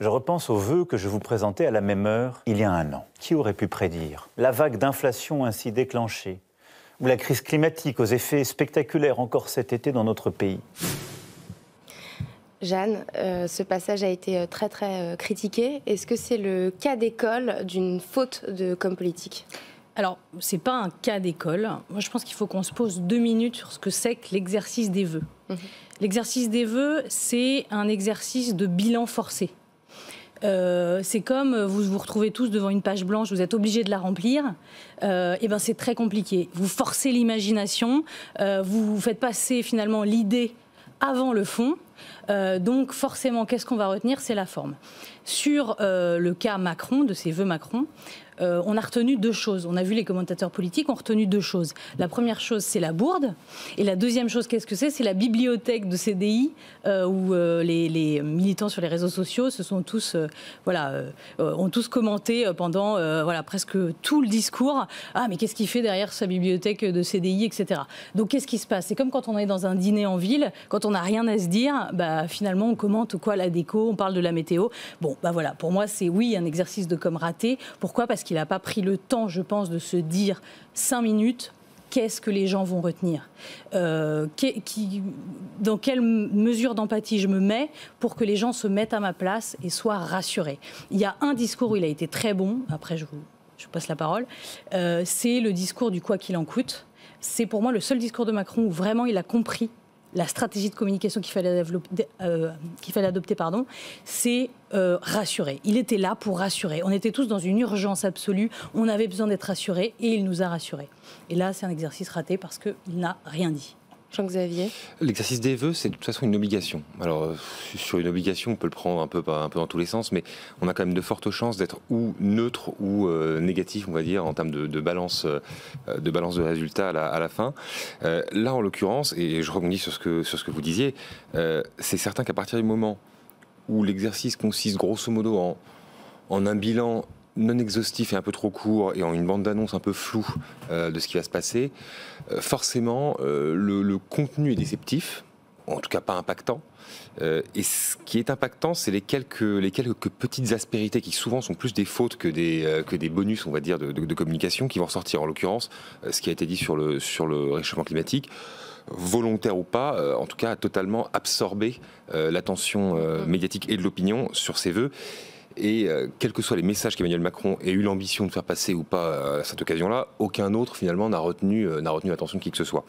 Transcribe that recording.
Je repense aux vœux que je vous présentais à la même heure il y a un an. Qui aurait pu prédire la vague d'inflation ainsi déclenchée, ou la crise climatique aux effets spectaculaires encore cet été dans notre pays? Jeanne, ce passage a été très critiqué. Est-ce que c'est le cas d'école d'une faute de com politique ? Alors, ce n'est pas un cas d'école. Moi, je pense qu'il faut qu'on se pose 2 minutes sur ce que c'est que l'exercice des vœux. L'exercice des vœux, c'est un exercice de bilan forcé. C'est comme vous vous retrouvez tous devant une page blanche, vous êtes obligés de la remplir, et ben c'est très compliqué. Vous forcez l'imagination, vous faites passer finalement l'idée avant le fond. Donc forcément, qu'est-ce qu'on va retenir? C'est la forme. Sur le cas Macron, de ces vœux Macron, on a retenu 2 choses. On a vu les commentateurs politiques ont retenu 2 choses. La première chose, c'est la bourde. Et la deuxième chose, qu'est-ce que c'est? C'est la bibliothèque de CDI où les militants sur les réseaux sociaux se sont tous, ont tous commenté pendant presque tout le discours. Ah, mais qu'est-ce qu'il fait derrière sa bibliothèque de CDI, etc. Donc, qu'est-ce qui se passe? C'est comme quand on est dans un dîner en ville, quand on n'a rien à se dire, finalement, on commente la déco, on parle de la météo. Bon, pour moi, c'est oui, un exercice de com raté. Pourquoi? Parce qu'il n'a pas pris le temps, je pense, de se dire 5 minutes, qu'est-ce que les gens vont retenir, dans quelle mesure d'empathie je me mets pour que les gens se mettent à ma place et soient rassurés. Il y a un discours où il a été très bon, après je vous passe la parole, c'est le discours du quoi qu'il en coûte. C'est pour moi le seul discours de Macron où vraiment il a compris la stratégie de communication qu'il fallait adopter, c'est rassurer. Il était là pour rassurer. On était tous dans une urgence absolue. On avait besoin d'être rassurés et il nous a rassurés. Et là, c'est un exercice raté parce qu'il n'a rien dit. Jean-Xavier ? L'exercice des vœux, c'est de toute façon une obligation. Alors, sur une obligation, on peut le prendre un peu dans tous les sens, mais on a quand même de fortes chances d'être ou neutre ou négatif, on va dire, en termes de balance de résultats à la fin. Là, en l'occurrence, et je rebondis sur ce que vous disiez, c'est certain qu'à partir du moment où l'exercice consiste grosso modo en un bilan non exhaustif et un peu trop court et en une bande d'annonces un peu floue de ce qui va se passer, forcément le contenu est déceptif, en tout cas pas impactant. Et ce qui est impactant, c'est les quelques petites aspérités qui souvent sont plus des fautes que des bonus, on va dire, de communication qui vont ressortir. En l'occurrence, ce qui a été dit sur le réchauffement climatique, volontaire ou pas, en tout cas a totalement absorbé l'attention médiatique et de l'opinion sur ces vœux. Et quels que soient les messages qu'Emmanuel Macron ait eu l'ambition de faire passer ou pas à cette occasion-là, aucun autre finalement n'a retenu l'attention de qui que ce soit.